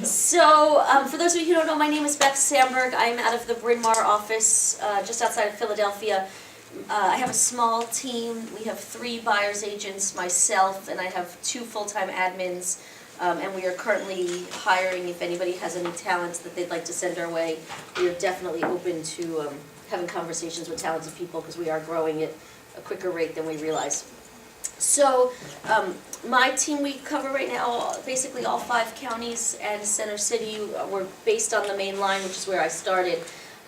So, for those of you who don't know, my name is Beth Samberg. I'm out of the Bryn Mawr office, just outside of Philadelphia. I have a small team. We have 3 buyer's agents, myself, and I have 2 full-time admins. And we are currently hiring. If anybody has any talents that they'd like to send our way, we are definitely open to having conversations with talented people because we are growing at a quicker rate than we realize. So, my team, we cover right now basically all 5 counties and Center City. We're based on the main line, which is where I started.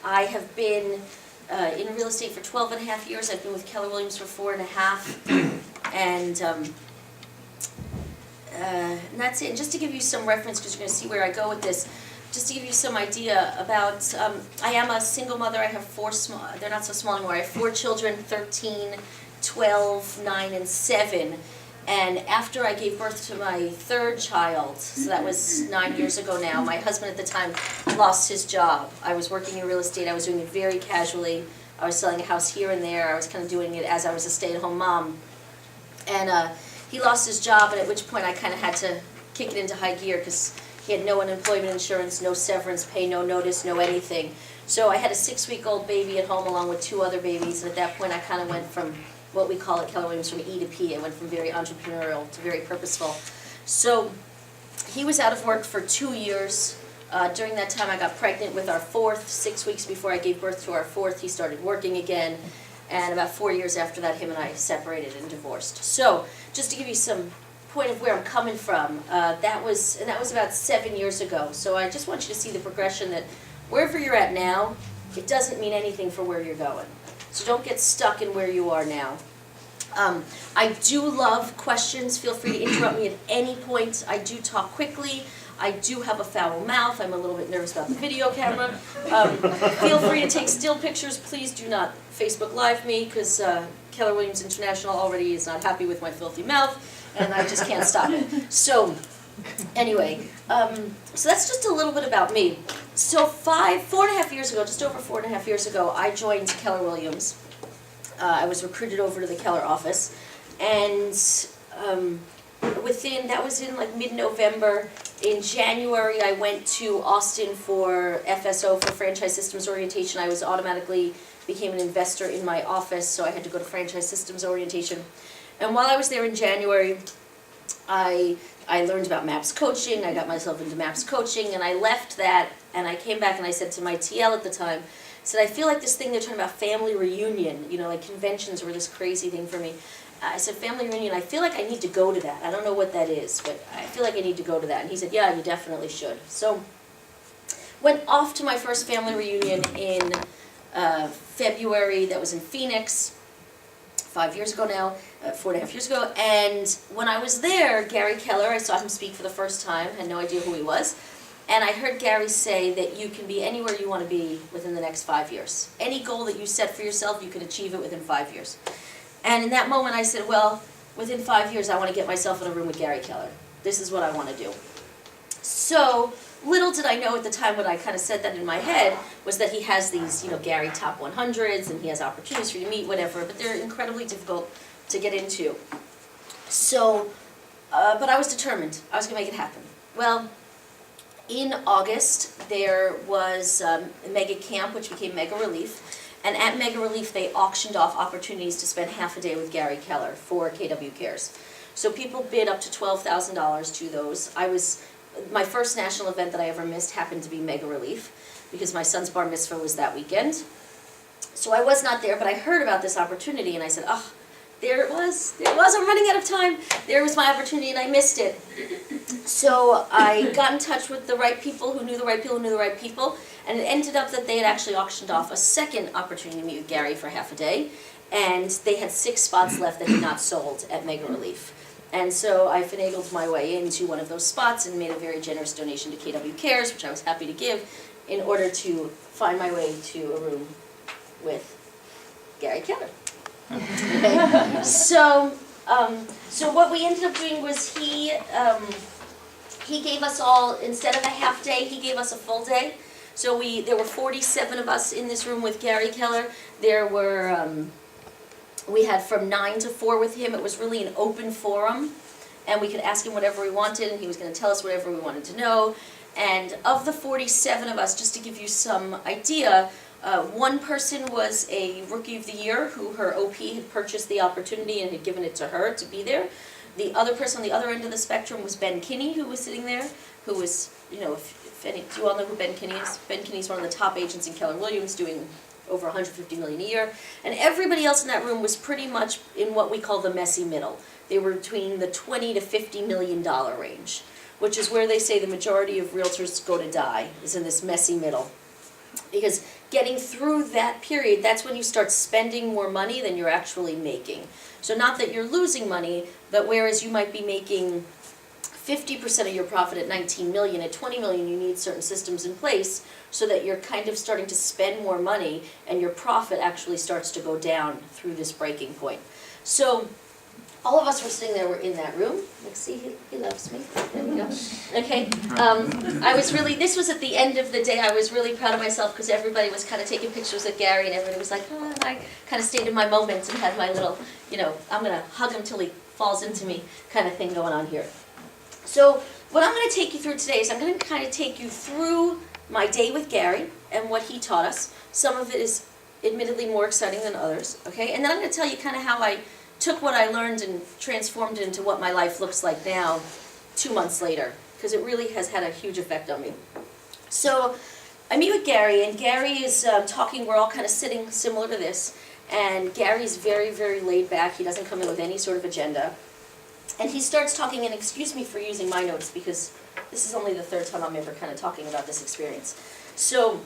I have been in real estate for 12 and a half years. I've been with Keller Williams for 4 and a half. And that's it. And just to give you some reference, because you're going to see where I go with this, just to give you some idea about, I am a single mother. I have 4 small, they're not so small anymore. I have 4 children, 13, 12, 9, and 7. And after I gave birth to my 3rd child, so that was 9 years ago now, my husband at the time lost his job. I was working in real estate. I was doing it very casually. I was selling a house here and there. I was kind of doing it as I was a stay-at-home mom. And he lost his job, and at which point I kind of had to kick it into high gear because he had no unemployment insurance, no severance pay, no notice, no anything. So I had a 6-week-old baby at home along with 2 other babies, and at that point I kind of went from what we call at Keller Williams from E to P. I went from very entrepreneurial to very purposeful. So he was out of work for 2 years. During that time I got pregnant with our 4th. 6 weeks before I gave birth to our 4th, he started working again. And about 4 years after that, him and I separated and divorced. So just to give you some point of where I'm coming from, that was about 7 years ago. So I just want you to see the progression that wherever you're at now, it doesn't mean anything for where you're going. So don't get stuck in where you are now. I do love questions. Feel free to interrupt me at any point. I do talk quickly. I do have a foul mouth. I'm a little bit nervous about the video camera. Feel free to take still pictures. Please do not Facebook Live me because Keller Williams International already is not happy with my filthy mouth, and I just can't stop it. So anyway, so that's just a little bit about me. So 4.5 years ago, just over 4.5 years ago, I joined Keller Williams. I was recruited over to the Keller office, and that was in like mid-November. In January, I went to Austin for FSO, for Franchise Systems Orientation. I was automatically became an investor in my office, so I had to go to Franchise Systems Orientation. And while I was there in January, I learned about MAPS coaching. I got myself into MAPS coaching, and I left that, and I came back and I said to my TL at the time, I said, I feel like this thing they're talking about family reunion, you know, like conventions were this crazy thing for me. I said, family reunion, I feel like I need to go to that. I don't know what that is, but I feel like I need to go to that. And he said, yeah, you definitely should. So went off to my first family reunion in February. That was in Phoenix, 5 years ago now, 4.5 years ago. And when I was there, Gary Keller, I saw him speak for the first time, had no idea who he was. And I heard Gary say that you can be anywhere you want to be within the next 5 years. Any goal that you set for yourself, you can achieve it within 5 years. And in that moment I said, well, within 5 years I want to get myself in a room with Gary Keller. This is what I want to do. So little did I know at the time, when I kind of said that in my head, was that he has these, you know, Gary top 100s, and he has opportunities for you to meet, whatever, but they're incredibly difficult to get into. So, but I was determined. I was going to make it happen. Well, in August, there was Mega Camp, which became Mega Relief. And at Mega Relief, they auctioned off opportunities to spend half a day with Gary Keller for KW Cares. So people bid up to $12,000 to those. My first national event that I ever missed happened to be Mega Relief because my son's bar mitzvah was that weekend. So I was not there, but I heard about this opportunity and I said, oh, there it was, I'm running out of time. There was my opportunity and I missed it. So I got in touch with the right people who knew the right people who knew the right people, and it ended up that they had actually auctioned off a second opportunity to meet with Gary for half a day, and they had 6 spots left that had not sold at Mega Relief. And so I finagled my way into one of those spots and made a very generous donation to KW Cares, which I was happy to give, in order to find my way to a room with Gary Keller. Okay. So what we ended up doing was he gave us all, instead of a half day, he gave us a full day. So there were 47 of us in this room with Gary Keller. There were, we had from 9 to 4 with him. It was really an open forum. and we could ask him whatever we wanted, and he was going to tell us whatever we wanted to know. And of the 47 of us, just to give you some idea, one person was a Rookie of the Year who her OP had purchased the opportunity and had given it to her to be there. The other person on the other end of the spectrum was Ben Kinney, who was sitting there, who was, you know, if any, do you all know who Ben Kinney is? Ben Kinney is one of the top agents in Keller Williams, doing over $150 million a year. And everybody else in that room was pretty much in what we call the messy middle. They were between the $20 to $50 million range, which is where they say the majority of realtors go to die, is in this messy middle. Because getting through that period, that's when you start spending more money than you're actually making. So not that you're losing money, but whereas you might be making 50% of your profit at 19 million, at 20 million you need certain systems in place so that you're kind of starting to spend more money and your profit actually starts to go down through this breaking point. So all of us were sitting there, we're in that room. Like, see, he loves me. There we go. Okay. I was really, this was at the end of the day, I was really proud of myself because everybody was kind of taking pictures of Gary and everybody was like, oh, and I kind of stayed in my moments and had my little, you know, I'm going to hug him till he falls into me kind of thing going on here. So what I'm going to take you through today is I'm going to kind of take you through my day with Gary and what he taught us. Some of it is admittedly more exciting than others, okay? And then I'm going to tell you kind of how I took what I learned and transformed it into what my life looks like now 2 months later, because it really has had a huge effect on me. So I meet with Gary, and Gary is talking, we're all kind of sitting similar to this, and Gary's very, very laid back. He doesn't come in with any sort of agenda. And he starts talking, and excuse me for using my notes, because this is only the third time I'm ever kind of talking about this experience. So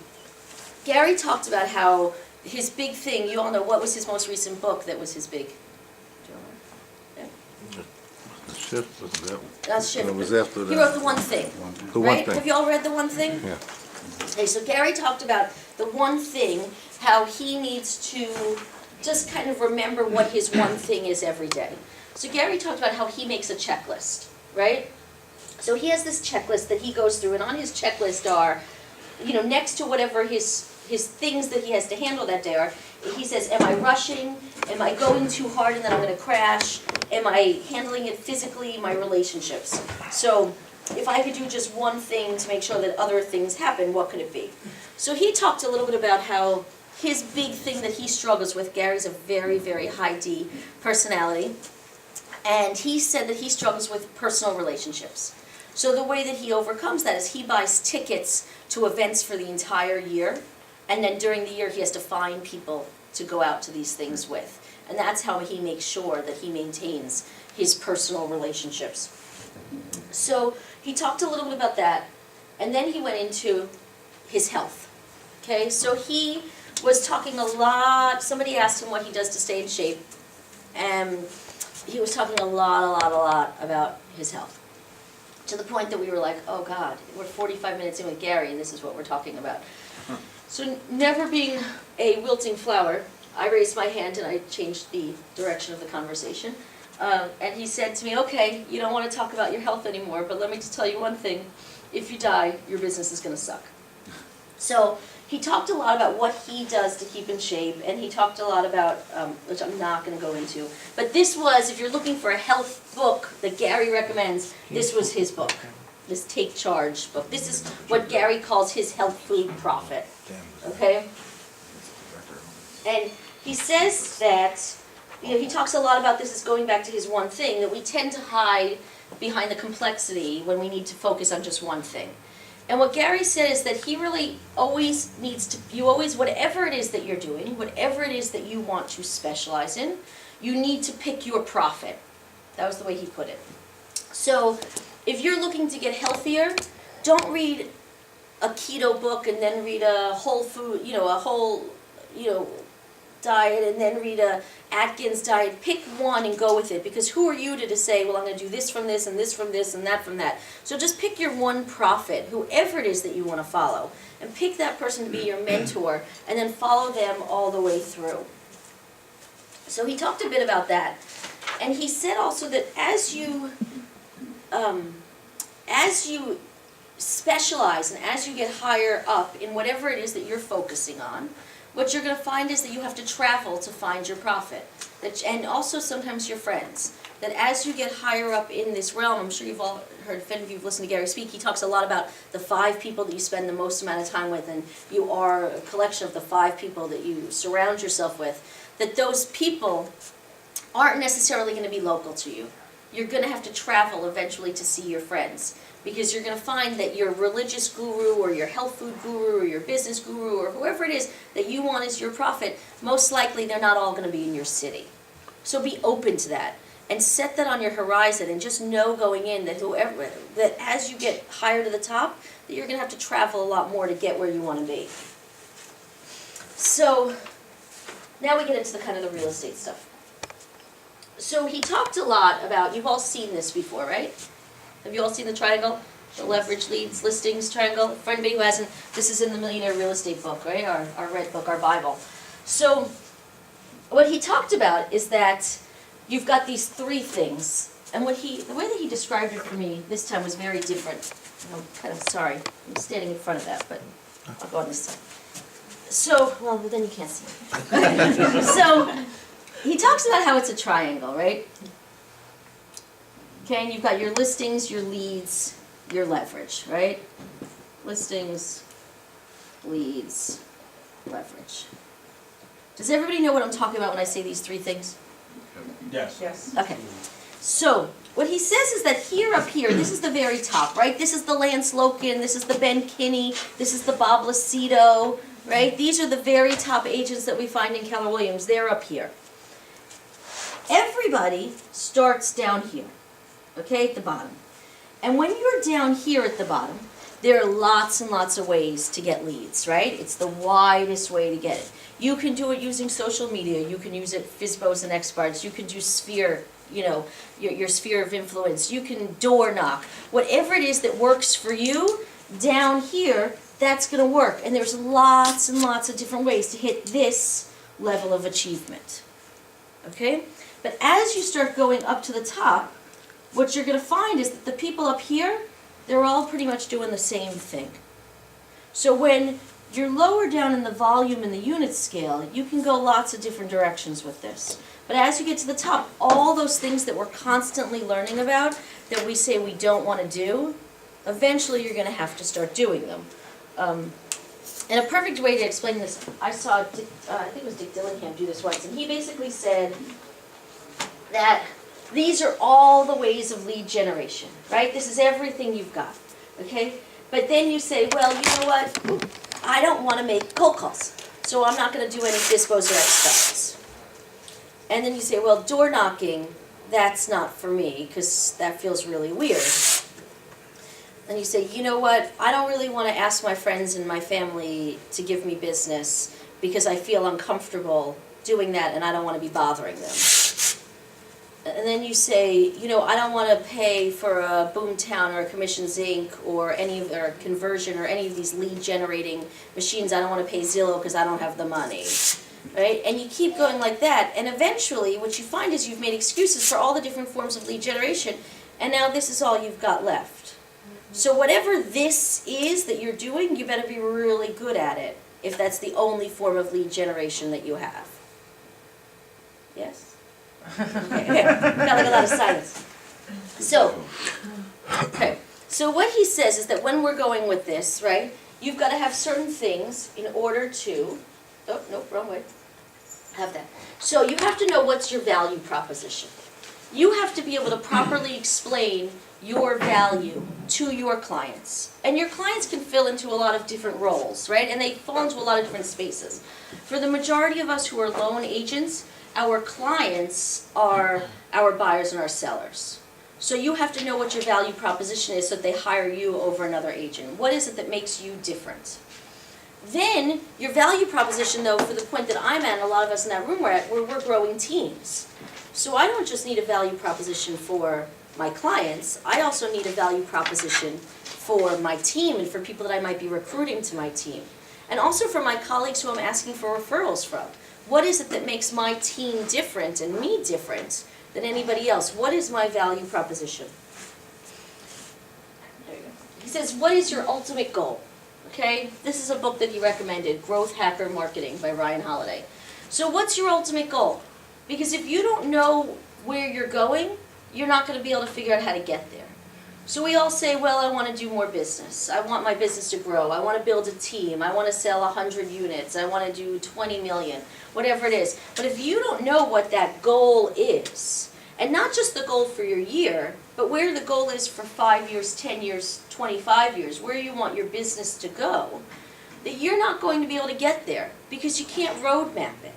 Gary talked about how his big thing, you all know, what was his most recent book that was his big? Shift was that one. That's Shift. It was after that. He wrote The One Thing. The One Right? Thing. Have you all read The One Thing? Yeah. Okay, so Gary talked about the one thing, how he needs to just kind of remember what his one thing is every day. So Gary talked about how he makes a checklist, right? So he has this checklist that he goes through, and on his checklist are, you know, next to whatever his things that he has to handle that day are, he says, am I rushing? Am I going too hard and then I'm going to crash? Am I handling it physically? My relationships. So if I could do just one thing to make sure that other things happen, what could it be? So he talked a little bit about how his big thing that he struggles with, Gary's a very, very high D personality, and he said that he struggles with personal relationships. So the way that he overcomes that is he buys tickets to events for the entire year, and then during the year he has to find people to go out to these things with. And that's how he makes sure that he maintains his personal relationships. So he talked a little bit about that, and then he went into his health. Okay, so he was talking a lot, somebody asked him what he does to stay in shape, and he was talking a lot about his health. To the point that we were like, oh God, we're 45 minutes in with Gary and this is what we're talking about. So never being a wilting flower, I raised my hand and I changed the direction of the conversation. And he said to me, okay, you don't want to talk about your health anymore, but let me just tell you one thing. If you die, your business is going to suck. So he talked a lot about what he does to keep in shape, and he talked a lot about, which I'm not going to go into, but this was, if you're looking for a health book that Gary recommends, this was his book, this Take Charge book. This is what Gary calls his health food profit, okay? And he says that, you know, he talks a lot about this as going back to his one thing, that we tend to hide behind the complexity when we need to focus on just one thing. And what Gary said is that he really always needs to, whatever it is that you're doing, whatever it is that you want to specialize in, you need to pick your profit. That was the way he put it. So if you're looking to get healthier, don't read a keto book and then read a whole food, diet and then read a Atkins diet. Pick one and go with it, because who are you to say, well, I'm going to do this from this and this from this and that from that. So just pick your one prophet, whoever it is that you want to follow, and pick that person to be your mentor and then follow them all the way through. So he talked a bit about that, and he said also that as you specialize and as you get higher up in whatever it is that you're focusing on, what you're going to find is that you have to travel to find your profit. And also sometimes your friends. that as you get higher up in this realm, I'm sure you've all heard, if any of you have listened to Gary speak, he talks a lot about the 5 people that you spend the most amount of time with, and you are a collection of the 5 people that you surround yourself with, that those people aren't necessarily going to be local to you. You're going to have to travel eventually to see your friends, because you're going to find that your religious guru or your health food guru or your business guru or whoever it is that you want as your prophet, most likely they're not all going to be in your city. So be open to that and set that on your horizon, and just know going in that that as you get higher to the top, that you're going to have to travel a lot more to get where you want to be. So now we get into the kind of the real estate stuff. So he talked a lot about, you've all seen this before, right? Have you all seen the triangle? The leverage leads listings triangle? For anybody who hasn't, this is in the Millionaire Real Estate book, right? Our red book, our Bible. So what he talked about is that you've got these 3 things. And the way that he described it for me this time was very different. I'm kind of sorry, I'm standing in front of that, but I'll go on this side. So, well, then you can't see it. So, he talks about how it's a triangle, right? Okay, and you've got your listings, your leads, your leverage, right? Listings, leads, leverage. Does everybody know what I'm talking about when I say these 3 things? Yes. Yes. Okay. So, what he says is that here up here, this is the very top, right? This is the Lance Loken, this is the Ben Kinney, this is the Bob Lucido, right? These are the very top agents that we find in Keller Williams. They're up here. Everybody starts down here, okay, at the bottom. And when you're down here at the bottom, there are lots and lots of ways to get leads, right? It's the widest way to get it. You can do it using social media. You can use it FISBOs and XBARs. You can do Sphere, your sphere of influence. You can door knock. Whatever it is that works for you, down here, that's going to work. And there's lots and lots of different ways to hit this level of achievement. Okay? But as you start going up to the top, what you're going to find is that the people up here, they're all pretty much doing the same thing. So when you're lower down in the volume and the unit scale, you can go lots of different directions with this. But as you get to the top, all those things that we're constantly learning about, that we say we don't want to do, eventually you're going to have to start doing them. And a perfect way to explain this, I saw, I think it was Dick Dillingham do this once, and he basically said that these are all the ways of lead generation, right? This is everything you've got, okay? But then you say, well, you know what? I don't want to make cold calls, so I'm not going to do any FISBOs or XBARs. And then you say, well, door knocking, that's not for me, because that feels really weird. Then you say, you know what? I don't really want to ask my friends and my family to give me business, because I feel uncomfortable doing that, and I don't want to be bothering them. And then you say, I don't want to pay for a Boomtown or a Commissions Inc. or or Conversion or any of these lead generating machines. I don't want to pay Zillow because I don't have the money, right? And you keep going like that, and eventually what you find is you've made excuses for all the different forms of lead generation, and now this is all you've got left. So whatever this is that you're doing, you better be really good at it if that's the only form of lead generation that you have. Yes? Okay. Got like a lot of silence. So what he says is that when we're going with this, right, you've got to have certain things in order to, oh, no, wrong way, have that. So you have to know what's your value proposition. You have to be able to properly explain your value to your clients. And your clients can fill into a lot of different roles, right? And they fall into a lot of different spaces. For the majority of us who are loan agents, our clients are our buyers and our sellers. So you have to know what your value proposition is so that they hire you over another agent. What is it that makes you different? Then, your value proposition, though, for the point that I'm at, and a lot of us in that room are at, we're growing teams. So I don't just need a value proposition for my clients, I also need a value proposition for my team and for people that I might be recruiting to my team. And also for my colleagues who I'm asking for referrals from. What is it that makes my team different and me different than anybody else? What is my value proposition? There you go. He says, what is your ultimate goal? Okay, this is a book that he recommended, Growth Hacker Marketing by Ryan Holiday. So what's your ultimate goal? Because if you don't know where you're going, you're not going to be able to figure out how to get there. So we all say, well, I want to do more business. I want my business to grow. I want to build a team. I want to sell 100 units. I want to do 20 million, whatever it is. But if you don't know what that goal is, and not just the goal for your year, but where the goal is for 5 years, 10 years, 25 years, where you want your business to go, that you're not going to be able to get there because you can't roadmap it,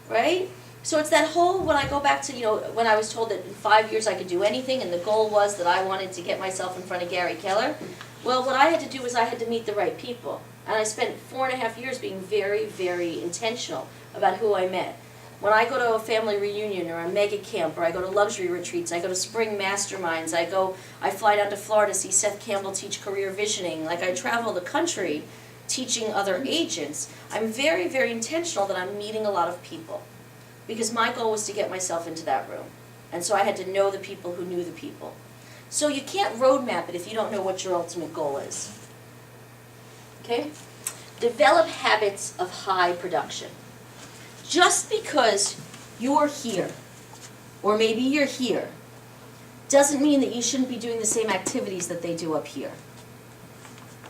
right? So it's that whole, when I go back to, when I was told that in 5 years I could do anything, and the goal was that I wanted to get myself in front of Gary Keller, well, what I had to do was I had to meet the right people. And I spent 4.5 years being very, very intentional about who I met. When I go to a family reunion or a mega camp, or I go to luxury retreats, I go to spring masterminds, I fly down to Florida to see Seth Campbell teach career visioning, like I travel the country teaching other agents, I'm very, very intentional that I'm meeting a lot of people. Because my goal was to get myself into that room. And so I had to know the people who knew the people. So you can't roadmap it if you don't know what your ultimate goal is. Okay? Develop habits of high production. Just because you're here, or maybe you're here, doesn't mean that you shouldn't be doing the same activities that they do up here.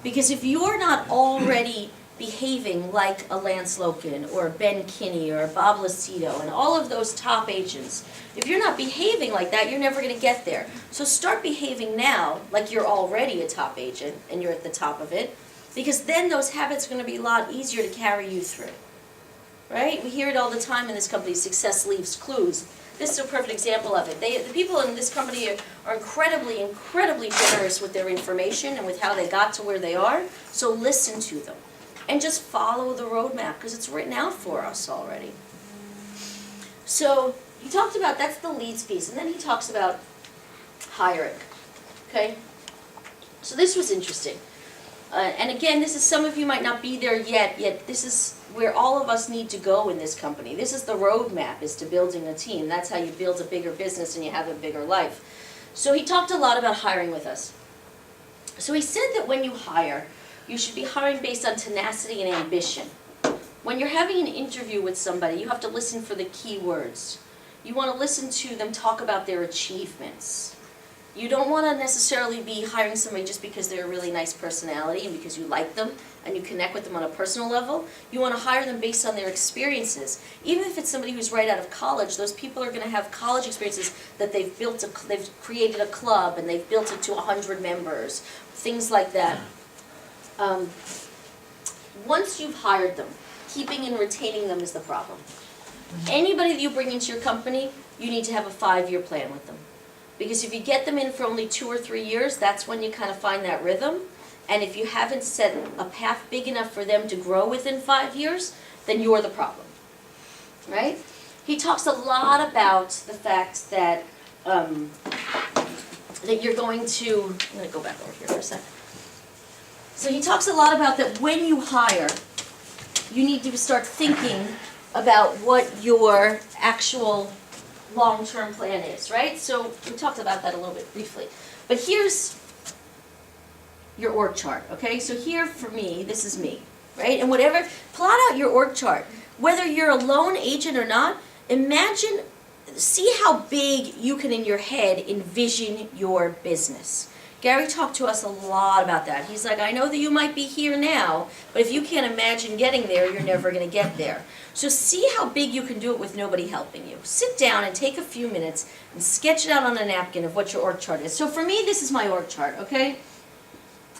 Because if you're not already behaving like a Lance Loken or Ben Kinney or Bob Lucido and all of those top agents, if you're not behaving like that, you're never going to get there. So start behaving now like you're already a top agent and you're at the top of it, because then those habits are going to be a lot easier to carry you through. Right? We hear it all the time in this company, success leaves clues. This is a perfect example of it. The people in this company are incredibly, incredibly generous with their information and with how they got to where they are, so listen to them. And just follow the roadmap, because it's written out for us already. So he talked about, that's the leads piece, and then he talks about hiring. Okay? So this was interesting. And again, this is, some of you might not be there yet this is where all of us need to go in this company. This is the roadmap, is to building a team. That's how you build a bigger business and you have a bigger life. So he talked a lot about hiring with us. So he said that when you hire, you should be hiring based on tenacity and ambition. When you're having an interview with somebody, you have to listen for the key words. You want to listen to them talk about their achievements. You don't want to necessarily be hiring somebody just because they're a really nice personality and because you like them and you connect with them on a personal level. You want to hire them based on their experiences. Even if it's somebody who's right out of college, those people are going to have college experiences that they've created a club and they've built it to 100 members, things like that. Once you've hired them, keeping and retaining them is the problem. Anybody that you bring into your company, you need to have a 5-year plan with them. Because if you get them in for only 2 or 3 years, that's when you kind of find that rhythm. And if you haven't set a path big enough for them to grow within 5 years, then you're the problem. Right? He talks a lot about the fact that that you're going to, I'm going to go back over here for a second. So he talks a lot about that when you hire, you need to start thinking about what your actual long-term plan is, right? So we talked about that a little bit briefly. But here's your org chart, okay? So here for me, this is me, right? And whatever, plot out your org chart. Whether you're a lone agent or not, imagine, see how big you can in your head envision your business. Gary talked to us a lot about that. He's like, I know that you might be here now, but if you can't imagine getting there, you're never going to get there. So see how big you can do it with nobody helping you. Sit down and take a few minutes and sketch it out on a napkin of what your org chart is. So for me, this is my org chart, okay?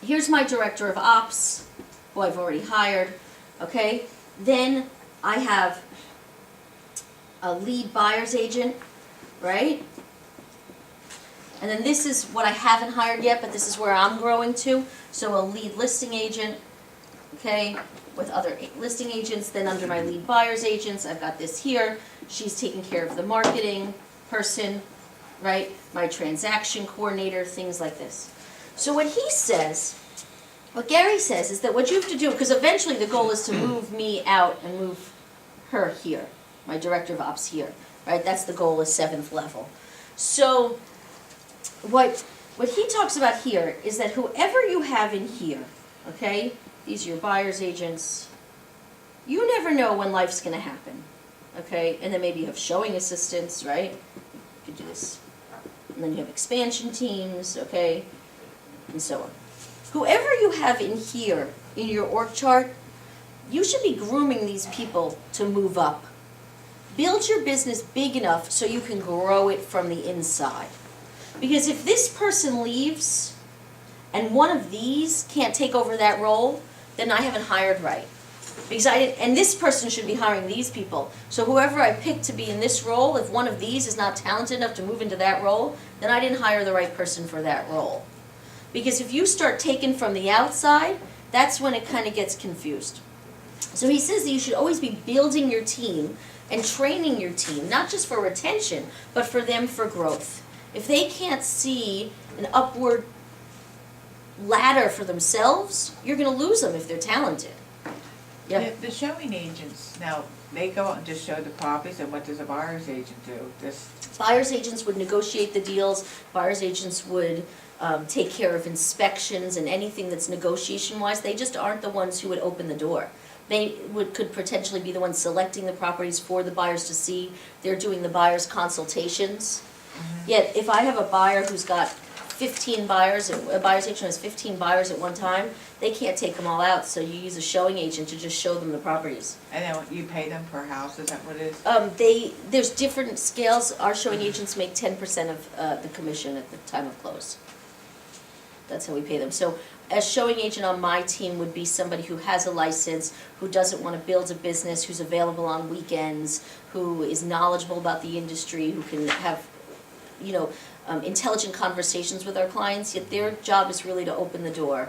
Here's my director of ops, who I've already hired, okay? Then I have a lead buyer's agent, right? And then this is what I haven't hired yet, but this is where I'm growing to. So a lead listing agent, okay, with other listing agents. Then under my lead buyer's agents, I've got this here. She's taking care of the marketing person, right? My transaction coordinator, things like this. So what he says, what Gary says is that what you have to do, because eventually the goal is to move me out and move her here, my director of ops here, right? That's the goal, is 7th level. So what he talks about here is that whoever you have in here, okay, these are your buyer's agents, you never know when life's going to happen, okay? And then maybe you have showing assistants, right? You could do this. and then you have expansion teams, okay, and so on. Whoever you have in here, in your org chart, you should be grooming these people to move up. Build your business big enough so you can grow it from the inside. Because if this person leaves and one of these can't take over that role, then I haven't hired right. Because and this person should be hiring these people. So whoever I pick to be in this role, if one of these is not talented enough to move into that role, then I didn't hire the right person for that role. Because if you start taking from the outside, that's when it kind of gets confused. So he says that you should always be building your team and training your team, not just for retention, but for them for growth. If they can't see an upward ladder for themselves, you're going to lose them if they're talented. Yep. The showing agents, now, they go out and just show the properties, and what does a buyer's agent do? Buyer's agents would negotiate the deals. Buyer's agents would take care of inspections and anything that's negotiation-wise. They just aren't the ones who would open the door. They could potentially be the ones selecting the properties for the buyers to see. They're doing the buyer's consultations. Mm-hmm. Yet, if I have a buyer who's got 15 buyers, a buyer's agent has 15 buyers at one time, they can't take them all out, so you use a showing agent to just show them the properties. And then you pay them per house, is that what it is? There's different scales. Our showing agents make 10% of the commission at the time of close. That's how we pay them. So a showing agent on my team would be somebody who has a license, who doesn't want to build a business, who's available on weekends, who is knowledgeable about the industry, who can have, intelligent conversations with our clients, yet their job is really to open the door.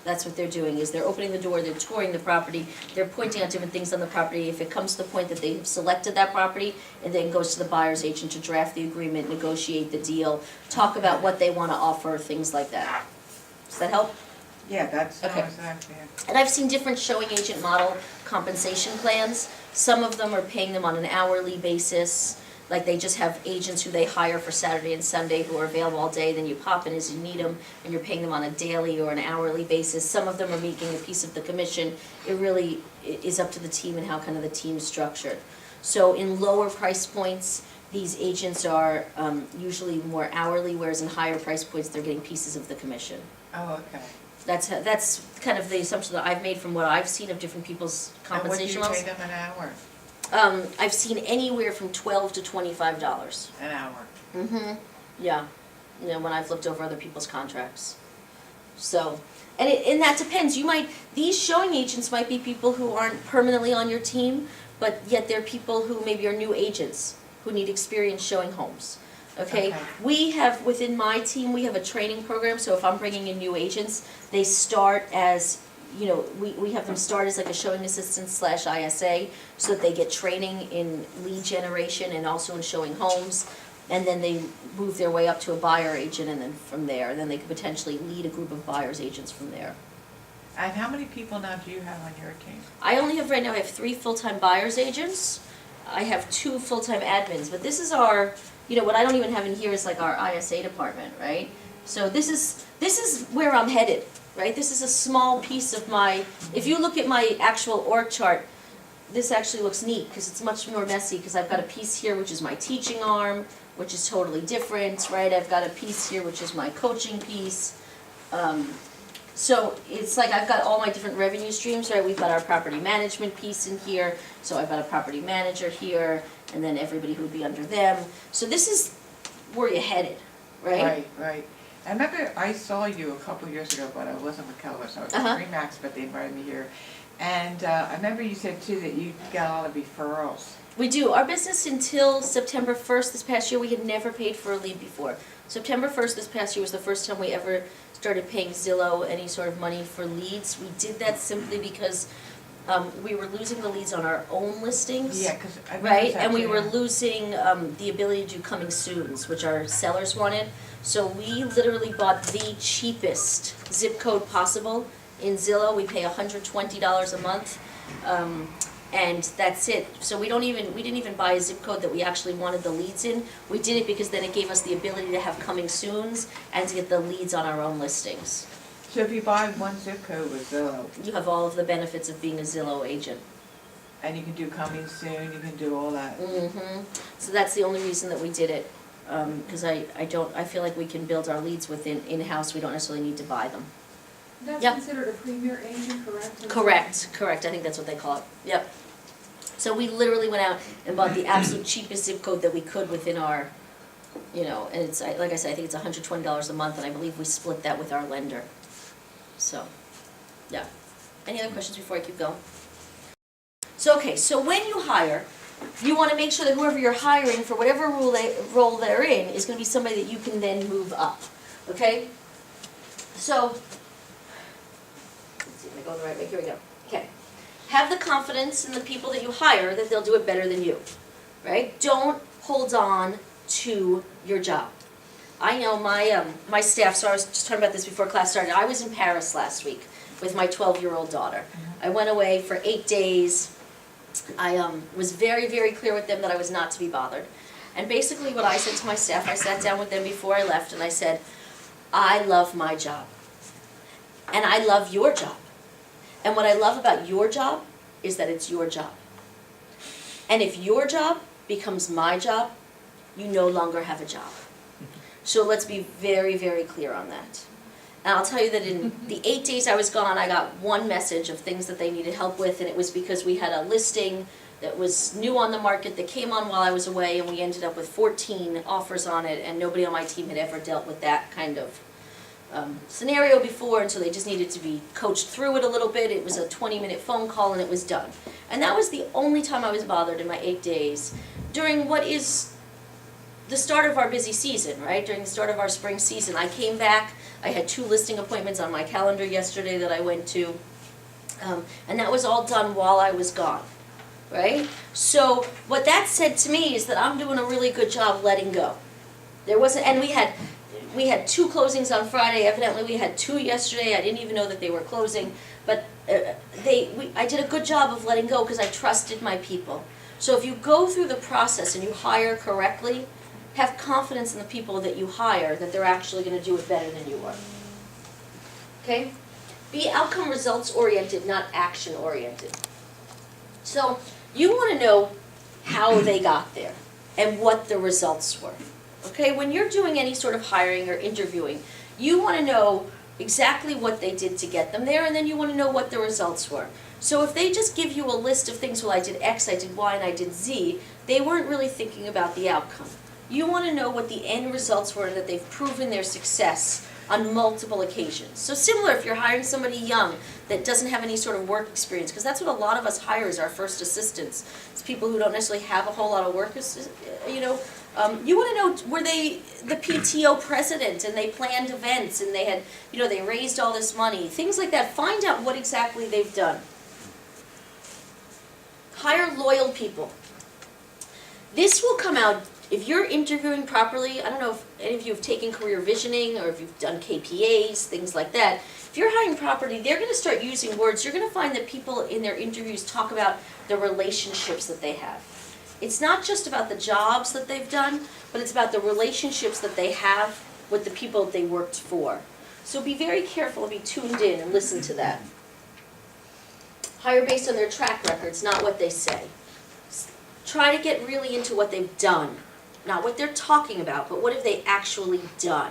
That's what they're doing, is they're opening the door, they're touring the property, they're pointing out different things on the property. If it comes to the point that they've selected that property, and then goes to the buyer's agent to draft the agreement, negotiate the deal, talk about what they want to offer, things like that. Does that help? Yeah, that's Okay. exactly it. And I've seen different showing agent model compensation plans. Some of them are paying them on an hourly basis. Like they just have agents who they hire for Saturday and Sunday who are available all day, then you pop in as you need them, and you're paying them on a daily or an hourly basis. Some of them are making a piece of the commission. It really is up to the team and how kind of the team's structured. So in lower price points, these agents are usually more hourly, whereas in higher price points, they're getting pieces of the commission. Oh, okay. That's kind of the assumption that I've made from what I've seen of different people's compensation And what levels. do you pay them an hour? I've seen anywhere from $12 to $25. An hour. Mm-hmm. Yeah. When I've looked over other people's contracts. So, and that depends. These showing agents might be people who aren't permanently on your team, but yet they're people who maybe are new agents who need experience showing homes. Okay? We have, within my team, we have a training program, so if I'm bringing in new agents, they start as, we have them start as like a showing assistant / ISA, so that they get training in lead generation and also in showing homes, and then they move their way up to a buyer agent, and then from there, then they could potentially lead a group of buyers agents from there. And how many people now do you have on your team? I have 3 full-time buyers agents. I have 2 full-time admins, but this is our, what I don't even have in here is like our ISA department, right? So this is where I'm headed, right? This is a small piece of if you look at my actual org chart, this actually looks neat because it's much more messy, because I've got a piece here which is my teaching arm, which is totally different, right? I've got a piece here which is my coaching piece. So it's like I've got all my different revenue streams, right? We've got our property management piece in here, so I've got a property manager here, and then everybody who would be under them. So this is where you're headed, right? Right. I remember I saw you a couple years ago, but I wasn't with Keller, so I was at Remax, but they invited me here. And I remember you said too that you got a lot of referrals. We do. Our business until September 1st this past year, we had never paid for a lead before. September 1st this past year was the first time we ever started paying Zillow any sort of money for leads. We did that simply because we were losing the leads on our own listings. Yeah, because I right, and we were losing the ability to do coming soons, which our sellers wanted. So we literally bought the cheapest zip code possible in Zillow. We pay $120 a month, and that's it. So we didn't even buy a zip code that we actually wanted the leads in. We did it because then it gave us the ability to have coming soons and to get the leads on our own listings. So if you buy one zip code with Zillow, You have all of the benefits of being a Zillow agent. and you can do coming soon, you can do all that. Mm-hmm. So that's the only reason that we did it. Because I feel like we can build our leads in-house, we don't necessarily need to buy them. That's Yep. considered a premier agent, correct? Correct, I think that's what they call it, yep. So we literally went out and bought the absolute cheapest zip code that we could within our, and it's, like I said, I think it's $120 a month, and I believe we split that with our lender. So, yeah. Any other questions before I keep going? So when you hire, you want to make sure that whoever you're hiring for whatever role they're in is going to be somebody that you can then move up, okay? So, let's see, am I going the right way? Here we go. Okay. Have the confidence in the people that you hire that they'll do it better than you, right? Don't hold on to your job. I know my staff, so I was just talking about this before class started. I was in Paris last week with my 12-year-old daughter. I went away for 8 days. I was very, very clear with them that I was not to be bothered. And basically what I said to my staff, I sat down with them before I left and I said, I love my job. And I love your job. And what I love about your job is that it's your job. And if your job becomes my job, you no longer have a job. So let's be very, very clear on that. And I'll tell you that in the 8 days I was gone, I got one message of things that they needed help with, and it was because we had a listing that was new on the market that came on while I was away, and we ended up with 14 offers on it, and nobody on my team had ever dealt with that kind of scenario before, and so they just needed to be coached through it a little bit. It was a 20-minute phone call, and it was done. And that was the only time I was bothered in my 8 days during what is the start of our busy season, right? During the start of our spring season. I came back, I had 2 listing appointments on my calendar yesterday that I went to, and that was all done while I was gone, right? So what that said to me is that I'm doing a really good job letting go. There wasn't, and we had 2 closings on Friday, evidently we had 2 yesterday, I didn't even know that they were closing, but I did a good job of letting go because I trusted my people. So if you go through the process and you hire correctly, have confidence in the people that you hire that they're actually going to do it better than you are. Okay? Be outcome results oriented, not action oriented. So you want to know how they got there and what the results were. Okay? When you're doing any sort of hiring or interviewing, you want to know exactly what they did to get them there, and then you want to know what the results were. So if they just give you a list of things, well, I did X, I did Y, and I did Z, they weren't really thinking about the outcome. You want to know what the end results were, that they've proven their success on multiple occasions. So similar if you're hiring somebody young that doesn't have any sort of work experience, because that's what a lot of us hire as our first assistants. It's people who don't necessarily have a whole lot of work, you want to know, were they the PTO president and they planned events and they had, they raised all this money, things like that. Find out what exactly they've done. Hire loyal people. This will come out if you're interviewing properly. I don't know if any of you have taken career visioning or if you've done KPAs, things like that. If you're hiring properly, they're going to start using words. You're going to find that people in their interviews talk about the relationships that they have. It's not just about the jobs that they've done, but it's about the relationships that they have with the people that they worked for. So be very careful and be tuned in and listen to that. Hire based on their track records, not what they say. Try to get really into what they've done. Not what they're talking about, but what have they actually done,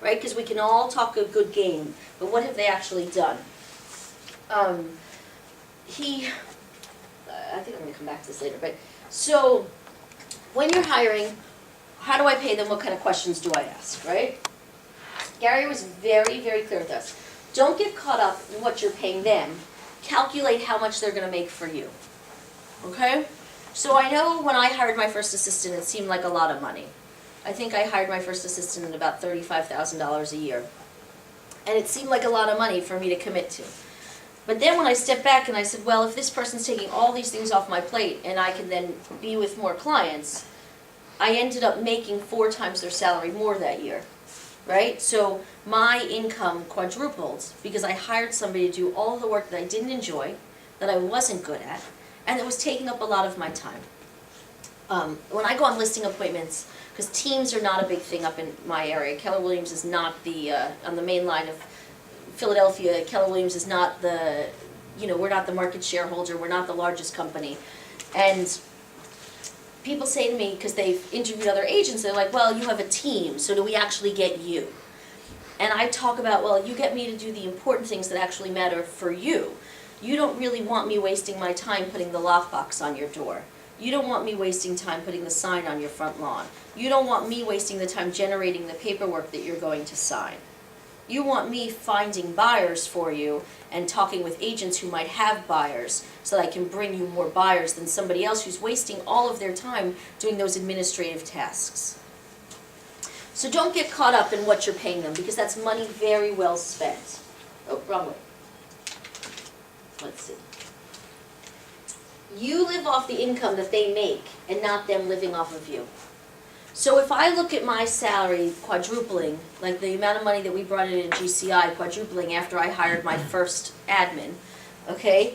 right? Because we can all talk a good game, but what have they actually done? I think I'm going to come back to this later, but so when you're hiring, how do I pay them? What kind of questions do I ask, right? Gary was very, very clear with us. Don't get caught up in what you're paying them. Calculate how much they're going to make for you, okay? So I know when I hired my first assistant, it seemed like a lot of money. I think I hired my first assistant at about $35,000 a year. And it seemed like a lot of money for me to commit to. But then when I stepped back and I said, well, if this person's taking all these things off my plate and I can then be with more clients, I ended up making 4 times their salary more that year, right? So my income quadrupled because I hired somebody to do all the work that I didn't enjoy, that I wasn't good at, and it was taking up a lot of my time. When I go on listing appointments, because teams are not a big thing up in my area. Keller Williams is not on the main line of Philadelphia. Keller Williams is not we're not the market shareholder, we're not the largest company. And people say to me, because they've interviewed other agents, they're like, well, you have a team, so do we actually get you? And I talk about, well, you get me to do the important things that actually matter for you. You don't really want me wasting my time putting the lockbox on your door. You don't want me wasting time putting the sign on your front lawn. You don't want me wasting the time generating the paperwork that you're going to sign. You want me finding buyers for you and talking with agents who might have buyers so that I can bring you more buyers than somebody else who's wasting all of their time doing those administrative tasks. So don't get caught up in what you're paying them, because that's money very well spent. Oh, wrong way. Let's see. You live off the income that they make and not them living off of you. So if I look at my salary quadrupling, like the amount of money that we brought in GCI quadrupling after I hired my first admin, okay,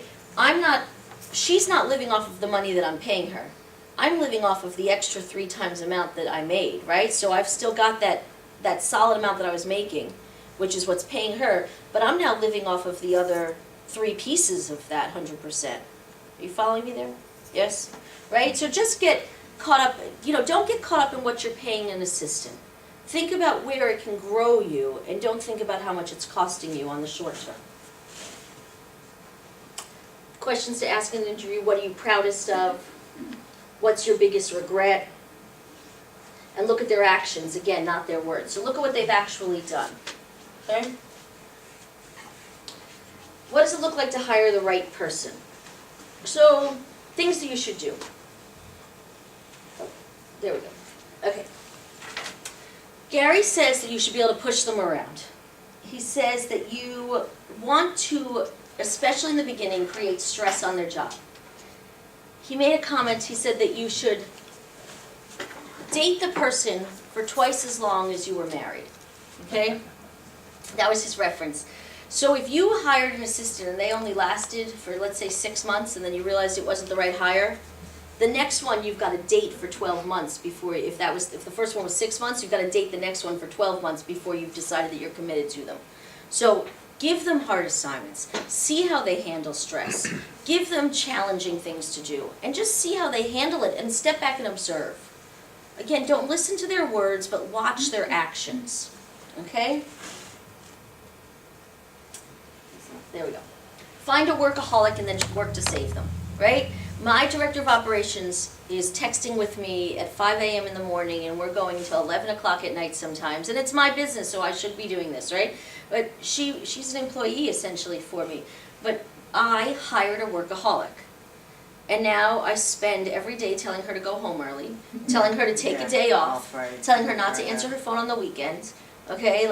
she's not living off of the money that I'm paying her. I'm living off of the extra 3 times amount that I made, right? So I've still got that solid amount that I was making, which is what's paying her, but I'm now living off of the other 3 pieces of that 100%. Are you following me there? Yes? Right? So just get caught up, don't get caught up in what you're paying an assistant. Think about where it can grow you, and don't think about how much it's costing you on the short term. Questions to ask in an interview: what are you proudest of? What's your biggest regret? And look at their actions, again, not their words. So look at what they've actually done. Okay? What does it look like to hire the right person? So, things that you should do. Oh, there we go. Okay. Gary says that you should be able to push them around. He says that you want to, especially in the beginning, create stress on their job. He made a comment, he said that you should date the person for twice as long as you were married. Okay? That was his reference. So if you hired an assistant and they only lasted for, let's say, 6 months, and then you realized it wasn't the right hire, the next one you've got to date for 12 months before, if the first one was 6 months, you've got to date the next one for 12 months before you've decided that you're committed to them. So give them hard assignments. See how they handle stress. Give them challenging things to do. And just see how they handle it, and step back and observe. Again, don't listen to their words, but watch their actions. Okay? There we go. Find a workaholic and then work to save them, right? My director of operations is texting with me at 5 a.m. in the morning, and we're going until 11 o'clock at night sometimes. And it's my business, so I should be doing this, right? But she's an employee, essentially, for me. But I hired a workaholic. And now I spend every day telling her to go home early, telling her to take a day off, telling her not to answer her phone on the weekend, okay?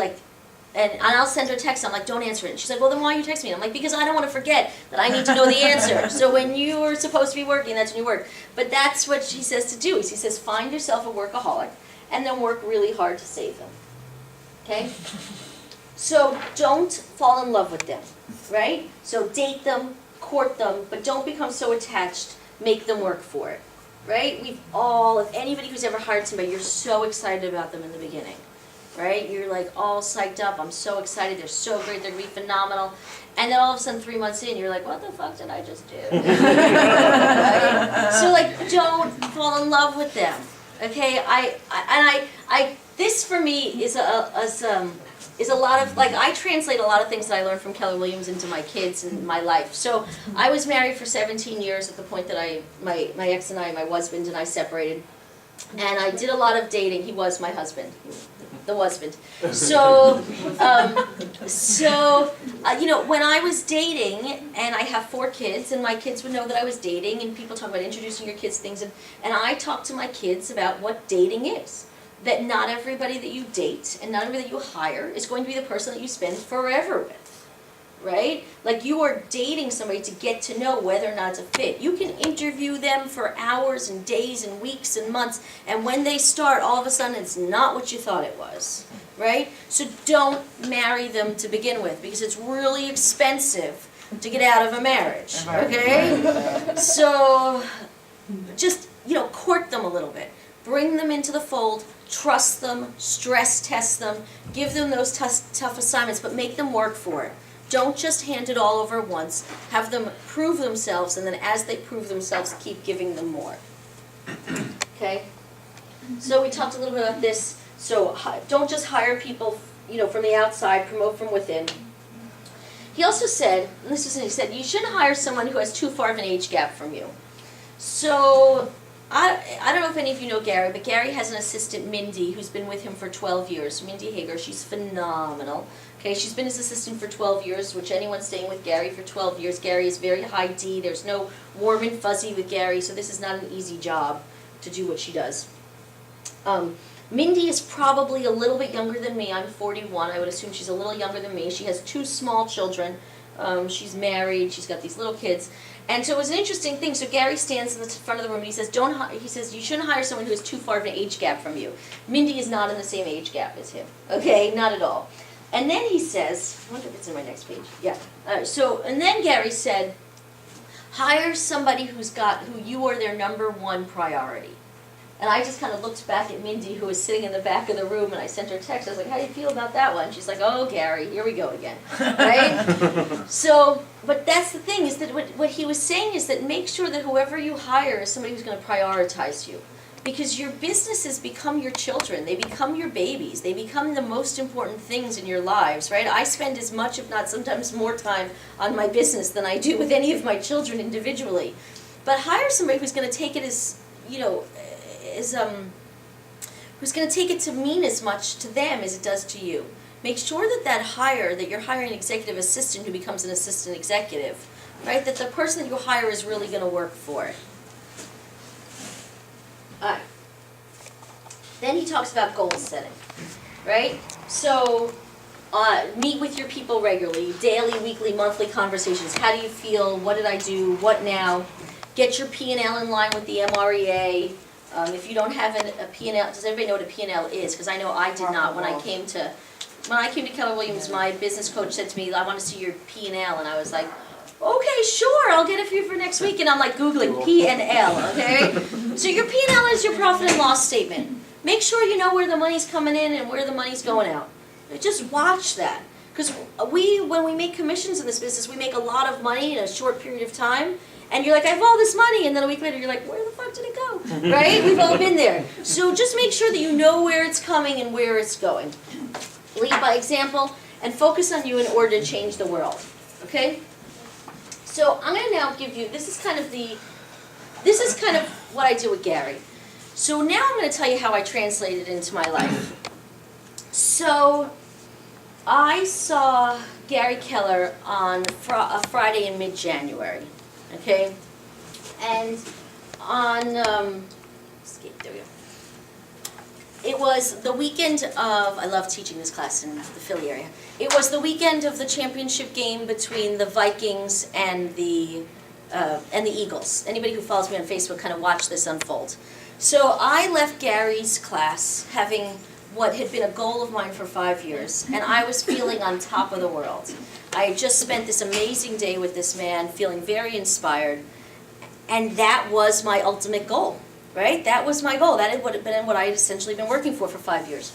And I'll send her a text, I'm like, don't answer it. And she's like, well, then why are you texting me? I'm like, because I don't want to forget that I need to know the answer. So when you are supposed to be working, that's when you work. But that's what she says to do. He says, find yourself a workaholic and then work really hard to save them. Okay? So don't fall in love with them, right? So date them, court them, but don't become so attached. Make them work for it, right? If anybody who's ever hired somebody, you're so excited about them in the beginning. Right? You're like all psyched up, I'm so excited, they're so great, they're going to be phenomenal. And then all of a sudden 3 months in, you're like, what the fuck did I just do? Right? So like, don't fall in love with them. Okay? This for me is a lot of, like, I translate a lot of things that I learned from Keller Williams into my kids and my life. So I was married for 17 years at the point that my ex and I, my husband and I separated. And I did a lot of dating. He was my husband. The husband. So, when I was dating, and I have 4 kids, and my kids would know that I was dating, and people talk about introducing your kids to things, and I talk to my kids about what dating is. That not everybody that you date, and not everybody that you hire, is going to be the person that you spend forever with. Right? Like, you are dating somebody to get to know whether or not it's a fit. You can interview them for hours and days and weeks and months, and when they start, all of a sudden it's not what you thought it was. Right? So don't marry them to begin with, because it's really expensive to get out of a marriage. Okay? So just, court them a little bit. Bring them into the fold, trust them, stress test them, give them those tough assignments, but make them work for it. Don't just hand it all over once. Have them prove themselves, and then as they prove themselves, keep giving them more. okay? So we talked a little bit about this. So don't just hire people, from the outside, promote from within. He also said, and this is what he said, you shouldn't hire someone who has too far of an age gap from you. So I don't know if any of you know Gary, but Gary has an assistant, Mindy, who's been with him for 12 years. Mindy Hager, she's phenomenal. Okay, she's been his assistant for 12 years, which anyone staying with Gary for 12 years, Gary is very high D. There's no warm and fuzzy with Gary, so this is not an easy job to do what she does. Mindy is probably a little bit younger than me. I'm 41. I would assume she's a little younger than me. She has 2 small children. She's married. She's got these little kids. And so it was an interesting thing. So Gary stands in the front of the room and he says, he says, you shouldn't hire someone who has too far of an age gap from you. Mindy is not in the same age gap as him. Okay, not at all. And then he says, I wonder if it's in my next page. Yeah. And then Gary said, hire somebody who you are their #1 priority. And I just kind of looked back at Mindy, who was sitting in the back of the room, and I sent her a text. I was like, how do you feel about that one? She's like, oh, Gary, here we go again, right? But that's the thing, is that what he was saying is that make sure that whoever you hire is somebody who's going to prioritize you. Because your businesses become your children. They become your babies. They become the most important things in your lives, right? I spend as much, if not sometimes more time on my business than I do with any of my children individually. But hire somebody who's going to take it as, who's going to take it to mean as much to them as it does to you. Make sure that you're hiring an executive assistant who becomes an assistant executive, right? That the person that you hire is really going to work for it. All right. Then he talks about goal setting, right? So meet with your people regularly, daily, weekly, monthly conversations. How do you feel? What did I do? What now? Get your P&L in line with the MREA. If you don't have a P&L, does everybody know what a P&L is? Because I know I did not. When I came to Keller Williams, my business coach said to me, I want to see your P&L. And I was like, okay, sure, I'll get it for you for next week. And I'm like Googling P&L, okay? So your P&L is your profit and loss statement. Make sure you know where the money's coming in and where the money's going out. Just watch that. Because when we make commissions in this business, we make a lot of money in a short period of time. And you're like, I have all this money, and then a week later you're like, where the fuck did it go? Right? We've all been there. So just make sure that you know where it's coming and where it's going. Lead by example, and focus on you in order to change the world. Okay? So I'm going to now give you, this is kind of what I do with Gary. So now I'm going to tell you how I translate it into my life. So I saw Gary Keller on a Friday in mid-January. Okay, and on, there we go. It was the weekend of, I love teaching this class in the Philly area. It was the weekend of the championship game between the Vikings and the Eagles. Anybody who follows me on Facebook kind of watched this unfold. So I left Gary's class having what had been a goal of mine for 5 years, and I was feeling on top of the world. I had just spent this amazing day with this man, feeling very inspired, and that was my ultimate goal, right? That was my goal. That had been what I had essentially been working for 5 years.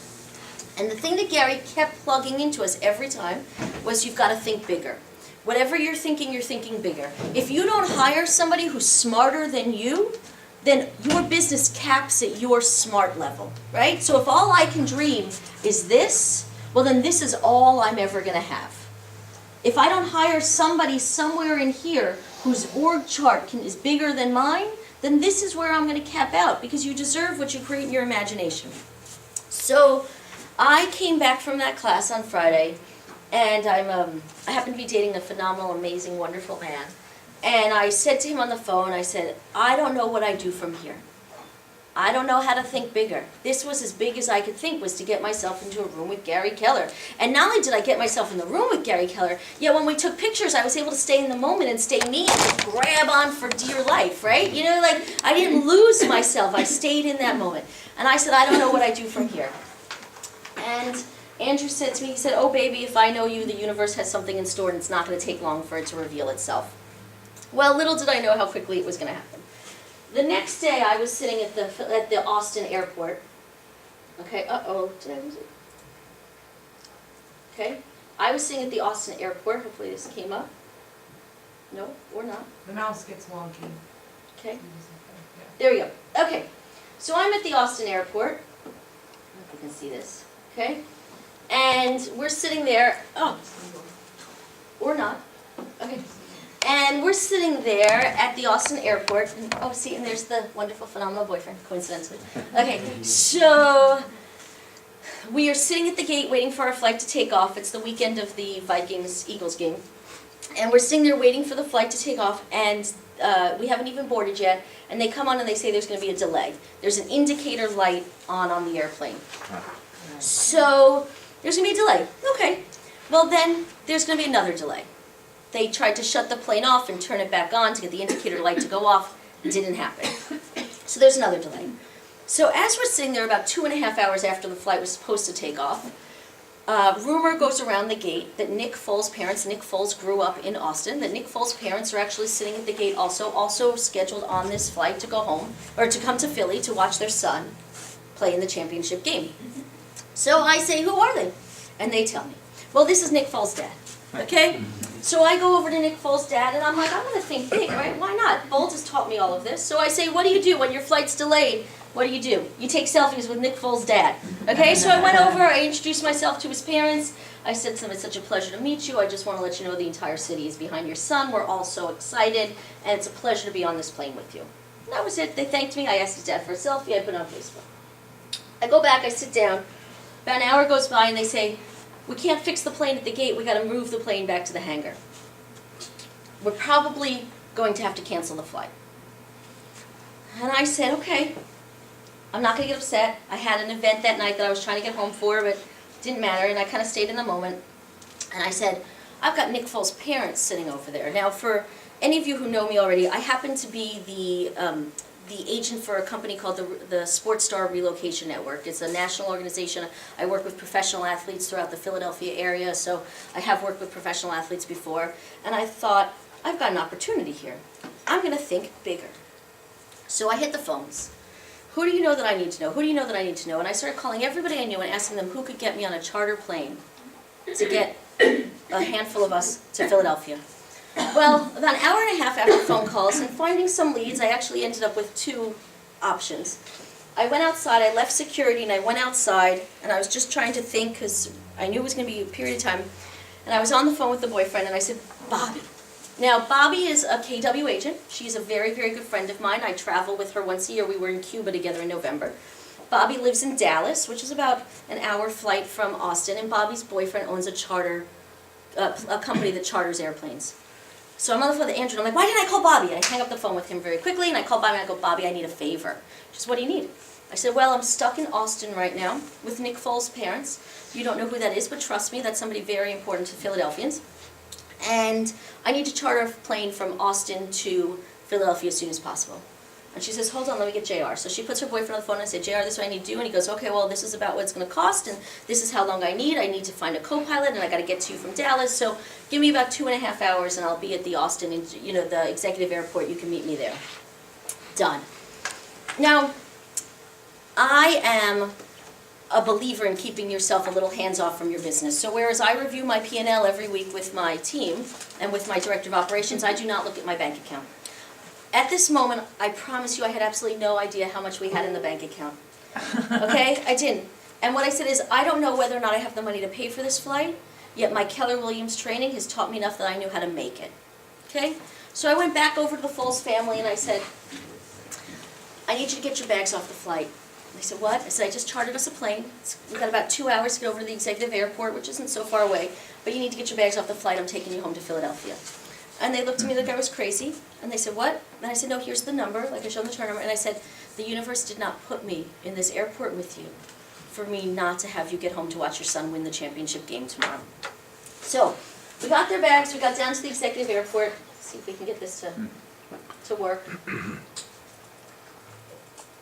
And the thing that Gary kept plugging into us every time was you've got to think bigger. Whatever you're thinking bigger. If you don't hire somebody who's smarter than you, then your business caps at your smart level, right? So if all I can dream is this, well then this is all I'm ever going to have. If I don't hire somebody somewhere in here whose org chart is bigger than mine, then this is where I'm going to cap out, because you deserve what you create in your imagination. So I came back from that class on Friday, and I happen to be dating a phenomenal, amazing, wonderful man. And I said to him on the phone, I said, I don't know what I do from here. I don't know how to think bigger. This was as big as I could think, was to get myself into a room with Gary Keller. And not only did I get myself in the room with Gary Keller, yet when we took pictures, I was able to stay in the moment and stay me and just grab on for dear life, right? You know, like, I didn't lose myself. I stayed in that moment. And I said, I don't know what I do from here. And Andrew said to me, he said, oh baby, if I know you, the universe has something in store and it's not going to take long for it to reveal itself. Well, little did I know how quickly it was going to happen. The next day, I was sitting at the Austin airport. Okay, did I lose it? Okay, I was sitting at the Austin airport. Hopefully this came up. No, or not. The mouse gets wonky. Okay, there we go. Okay, So I'm at the Austin airport. I don't know if you can see this, okay? And we're sitting there, or not, okay. And we're sitting there at the Austin airport, and see, and there's the wonderful, phenomenal boyfriend, coincidentally. Okay, so we are sitting at the gate waiting for our flight to take off. It's the weekend of the Vikings-Eagles game. And we're sitting there waiting for the flight to take off, and we haven't even boarded yet, and they come on and they say there's going to be a delay. There's an indicator light on the airplane. So there's going to be a delay. Okay. Well, then there's going to be another delay. They tried to shut the plane off and turn it back on to get the indicator light to go off. It didn't happen. So there's another delay. So as we're sitting there about 2.5 hours after the flight was supposed to take off, rumor goes around the gate that Nick Foles' parents, Nick Foles grew up in Austin, that Nick Foles' parents are actually sitting at the gate also scheduled on this flight to go home, or to come to Philly to watch their son play in the championship game. So I say, who are they? And they tell me, well, this is Nick Foles' dad, okay? So I go over to Nick Foles' dad, and I'm like, I'm going to think big, right? Why not? Bolt has taught me all of this. So I say, what do you do when your flight's delayed? What do? You take selfies with Nick Foles' dad. Okay, so I went over, I introduced myself to his parents. I said to them, it's such a pleasure to meet you. I just want to let you know the entire city is behind your son. We're all so excited, and it's a pleasure to be on this plane with you. And that was it. They thanked me. I asked his dad for a selfie. I put it on Facebook. I go back, I sit down. About an hour goes by, and they say, we can't fix the plane at the gate. We got to move the plane back to the hangar. We're probably going to have to cancel the flight. And I said, okay. I'm not going to get upset. I had an event that night that I was trying to get home for, but it didn't matter, and I kind of stayed in the moment. And I said, I've got Nick Foles' parents sitting over there. Now, for any of you who know me already, I happen to be the agent for a company called the Sports Star Relocation Network. It's a national organization. I work with professional athletes throughout the Philadelphia area, so I have worked with professional athletes before. And I thought, I've got an opportunity here. I'm going to think bigger. So I hit the phones. Who do you know that I need to know? Who do you know that I need to know? And I started calling everybody I knew and asking them who could get me on a charter plane to get a handful of us to Philadelphia. Well, about an hour and a half after phone calls and finding some leads, I actually ended up with 2 options. I went outside, I left security, and I went outside, and I was just trying to think, because I knew it was going to be a period of time, and I was on the phone with the boyfriend, and I said, Bobby. Now, Bobby is a KW agent. She's a very, very good friend of mine. I travel with her once a year. We were in Cuba together in November. Bobby lives in Dallas, which is about an hour flight from Austin, and Bobby's boyfriend owns a company that charters airplanes. So I'm on the phone with Andrew, and I'm like, why didn't I call Bobby? And I hang up the phone with him very quickly, and I call Bobby, and I go, Bobby, I need a favor. She says, what do you need? I said, well, I'm stuck in Austin right now with Nick Foles' parents. You don't know who that is, but trust me, that's somebody very important to Philadelphians. And I need to charter a plane from Austin to Philadelphia as soon as possible. And she says, hold on, let me get JR. So she puts her boyfriend on the phone, and I say, JR, this is what I need to do. And he goes, okay, well, this is about what it's going to cost, and this is how long I need. I need to find a co-pilot, and I got to get to you from Dallas. So give me about 2.5 hours, and I'll be at the Austin, the executive airport. You can meet me there. Done. Now, I am a believer in keeping yourself a little hands-off from your business. So whereas I review my P&L every week with my team and with my director of operations, I do not look at my bank account. At this moment, I promise you I had absolutely no idea how much we had in the bank account. Okay? I didn't. And what I said is, I don't know whether or not I have the money to pay for this flight, yet my Keller Williams training has taught me enough that I knew how to make it. Okay? So I went back over to the Foles family and I said, I need you to get your bags off the flight. They said, what? I said, I just chartered us a plane. We've got about 2 hours to get over to the executive airport, which isn't so far away, but you need to get your bags off the flight. I'm taking you home to Philadelphia. And they looked at me like I was crazy, and they said, what? And I said, no, here's the number, like I showed them the turn number, and I said, the universe did not put me in this airport with you for me not to have you get home to watch your son win the championship game tomorrow. So, we got their bags, we got down to the executive airport. Let's see if we can get this to work.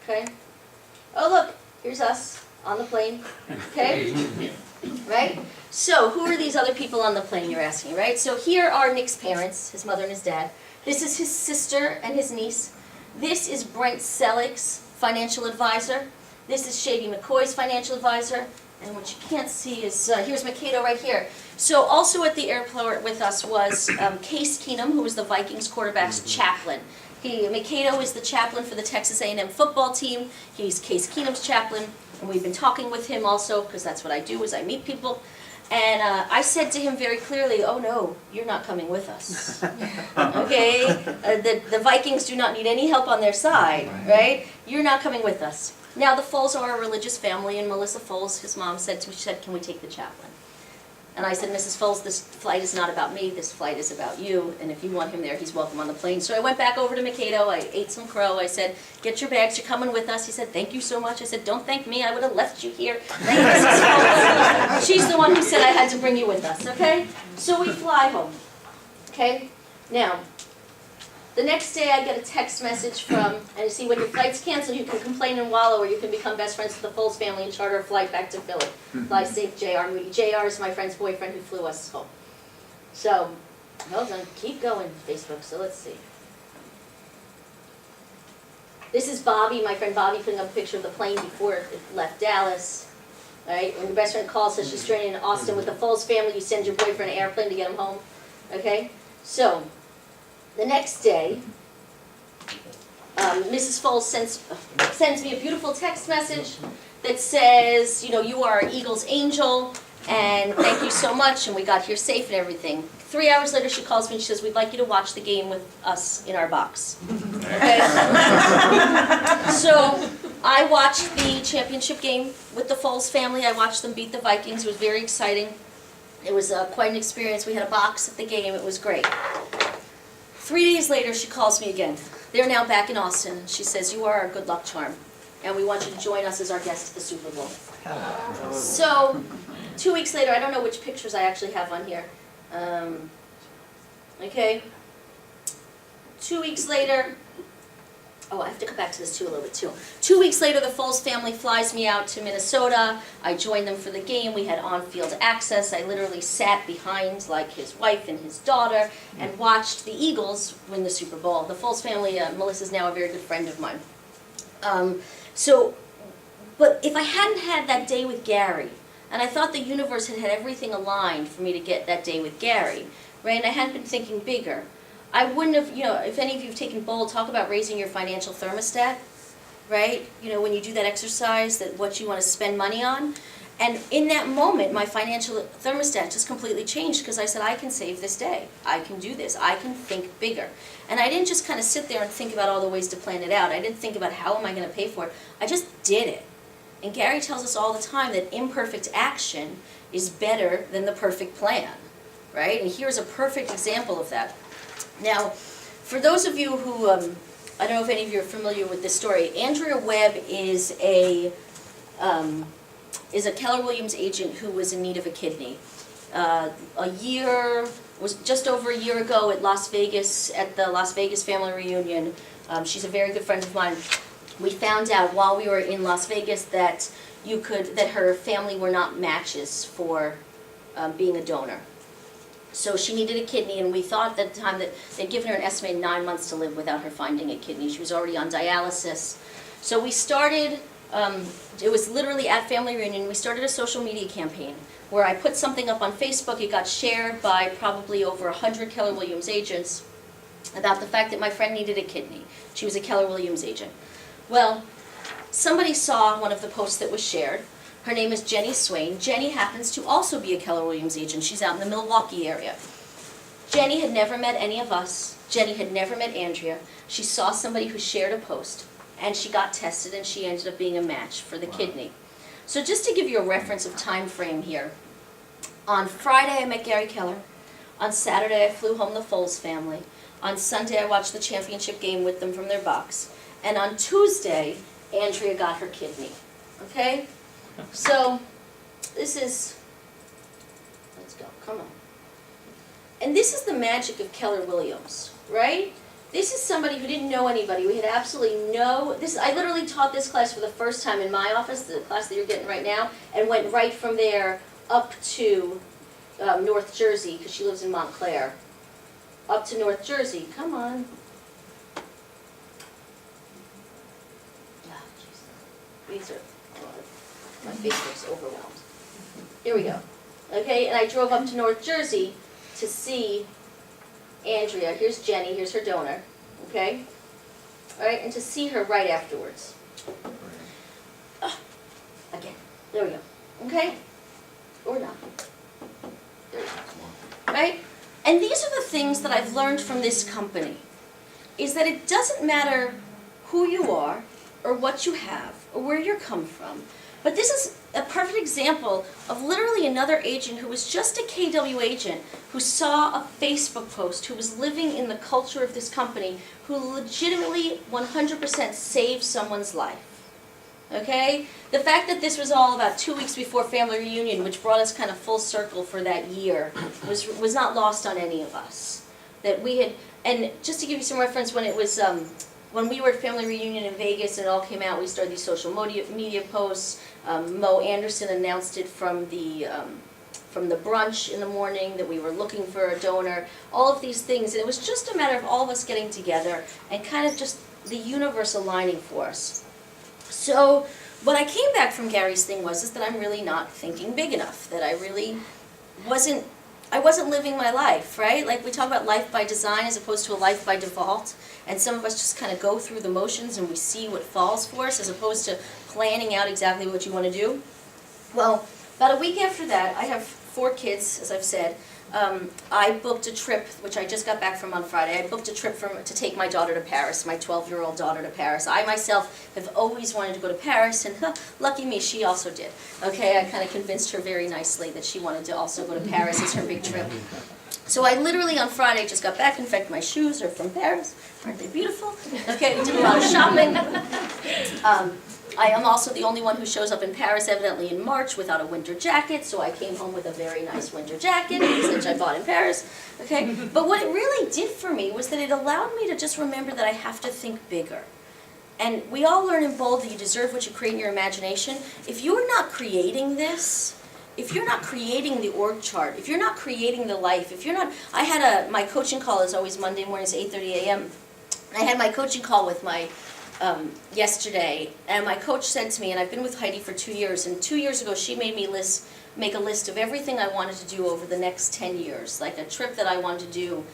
Okay. Oh, look, here's us on the plane, okay? Right? So, who are these other people on the plane, you're asking, right? So here are Nick's parents, his mother and his dad. This is his sister and his niece. This is Brent Selleck's financial advisor. This is Shady McCoy's financial advisor. And what you can't see is, here's Mikado right here. So also at the airport with us was Case Keenum, who was the Vikings quarterback's chaplain. Mikado is the chaplain for the Texas A&M football team. He's Case Keenum's chaplain, and we've been talking with him also, because that's what I do, is I meet people. And I said to him very clearly, oh no, you're not coming with us, okay? The Vikings do not need any help on their side, right? You're not coming with us. Now, the Foles are a religious family, and Melissa Foles, his mom, said to me, she said, can we take the chaplain? And I said, Mrs. Foles, this flight is not about me, this flight is about you, and if you want him there, he's welcome on the plane. So I went back over to Mikado, I ate some crow, I said, get your bags, you're coming with us. He said, thank you so much. I said, don't thank me, I would have left you here. Thank Mrs. Foles. She's the one who said I had to bring you with us, okay? So we fly home, okay? Now, the next day I get a text message from, and you see when your flight's canceled, you can complain and wallow, or you can become best friends with the Foles family and charter a flight back to Philly. Fly safe, JR Moody. JR is my friend's boyfriend who flew us home. So, hold on, keep going, Facebook, so let's see. This is Bobby, my friend Bobby, putting up a picture of the plane before it left Dallas. All right, when your best friend calls, says she's stranded in Austin with the Foles family, you send your boyfriend an airplane to get him home. Okay, so the next day, Mrs. Foles sends me a beautiful text message that says, you know, you are our Eagles angel, and thank you so much, and we got here safe and everything. 3 hours later, she calls me and she says, we'd like you to watch the game with us in our box. Okay? So I watched the championship game with the Foles family. I watched them beat the Vikings. It was very exciting. It was quite an experience. We had a box at the game. It was great. 3 days later, she calls me again. They're now back in Austin. She says, you are our good luck charm, and we want you to join us as our guest at the Super Bowl. So 2 weeks later, I don't know which pictures I actually have on here. Okay. 2 weeks later, oh, I have to come back to this too a little bit too. 2 weeks later, the Foles family flies me out to Minnesota. I joined them for the game. We had on-field access. I literally sat behind like his wife and his daughter and watched the Eagles win the Super Bowl. The Foles family, Melissa's now a very good friend of mine. But if I hadn't had that day with Gary, and I thought the universe had everything aligned for me to get that day with Gary, right, and I hadn't been thinking bigger, I wouldn't have, you know, if any of you have taken Bold, talk about raising your financial thermostat, right? You know, when you do that exercise, that what you want to spend money on. And in that moment, my financial thermostat just completely changed because I said, I can save this day. I can do this. I can think bigger. And I didn't just kind of sit there and think about all the ways to plan it out. I didn't think about how am I going to pay for it. I just did it. And Gary tells us all the time that imperfect action is better than the perfect plan, right? And here's a perfect example of that. Now, for those of you who, I don't know if any of you are familiar with this story, Andrea Webb is a Keller Williams agent who was in need of a kidney. Was just over a year ago at Las Vegas, at the Las Vegas family reunion. She's a very good friend of mine. We found out while we were in Las Vegas that her family were not matches for being a donor. So she needed a kidney, and we thought at the time that they'd given her an estimated 9 months to live without her finding a kidney. She was already on dialysis. So we started, it was literally at family reunion, we started a social media campaign where I put something up on Facebook. It got shared by probably over 100 Keller Williams agents about the fact that my friend needed a kidney. She was a Keller Williams agent. Well, somebody saw one of the posts that was shared. Her name is Jenny Swain. Jenny happens to also be a Keller Williams agent. She's out in the Milwaukee area. Jenny had never met any of us. Jenny had never met Andrea. She saw somebody who shared a post, and she got tested, and she ended up being a match for the kidney. So just to give you a reference of time frame here, on Friday I met Gary Keller. On Saturday I flew home the Foles family. On Sunday I watched the championship game with them from their box. And on Tuesday, Andrea got her kidney. Okay? So, this is, let's go, come on. And this is the magic of Keller Williams, right? This is somebody who didn't know anybody. We had absolutely I literally taught this class for the first time in my office, the class that you're getting right now, and went right from there up to North Jersey, because she lives in Montclair. Up to North Jersey, come on. These are, my Facebook's overwhelmed. Here we go. Okay, and I drove up to North Jersey to see Andrea. Here's Jenny, here's her donor. Okay, all right, and to see her right afterwards. Again, there we go, okay? Or not. There we go. Right? And these are the things that I've learned from this company, is that it doesn't matter who you are, or what you have, or where you come from, but this is a perfect example of literally another agent who was just a KW agent who saw a Facebook post, who was living in the culture of this company, who legitimately 100% saved someone's life. Okay? The fact that this was all about 2 weeks before family reunion, which brought us kind of full circle for that year, was not lost on any of us. That we had, and just to give you some reference, when it was, when we were at family reunion in Vegas and it all came out, we started these social media posts. Mo Anderson announced it from the brunch in the morning that we were looking for a donor. All of these things, and it was just a matter of all of us getting together and kind of just the universe aligning for us. So what I came back from Gary's thing is that I'm really not thinking big enough, that I really wasn't living my life, right? Like we talk about life by design as opposed to a life by default, and some of us just kind of go through the motions and we see what falls for us as opposed to planning out exactly what you want to do. Well, about a week after that, I have 4 kids, as I've said. I booked a trip, which I just got back from on Friday. I booked a trip to take my daughter to Paris, my 12-year-old daughter to Paris. I myself have always wanted to go to Paris, and lucky me, she also did. Okay, I kind of convinced her very nicely that she wanted to also go to Paris as her big trip. So I literally on Friday just got back. In fact, my shoes are from Paris. Aren't they beautiful? Okay, we did a lot of shopping. I am also the only one who shows up in Paris evidently in March without a winter jacket, so I came home with a very nice winter jacket, which I bought in Paris. Okay, but what it really did for me was that it allowed me to just remember that I have to think bigger. And we all learn in Bold that you deserve what you create in your imagination. If you're not creating this, if you're not creating the org chart, if you're not creating the life, if you're not, I had my coaching call is always Monday mornings, 8:30 a.m. I had my coaching call with my yesterday, and my coach said to me, and I've been with Heidi for 2 years, and 2 years ago she made me make a list of everything I wanted to do over the next 10 years, like a trip that I wanted to do,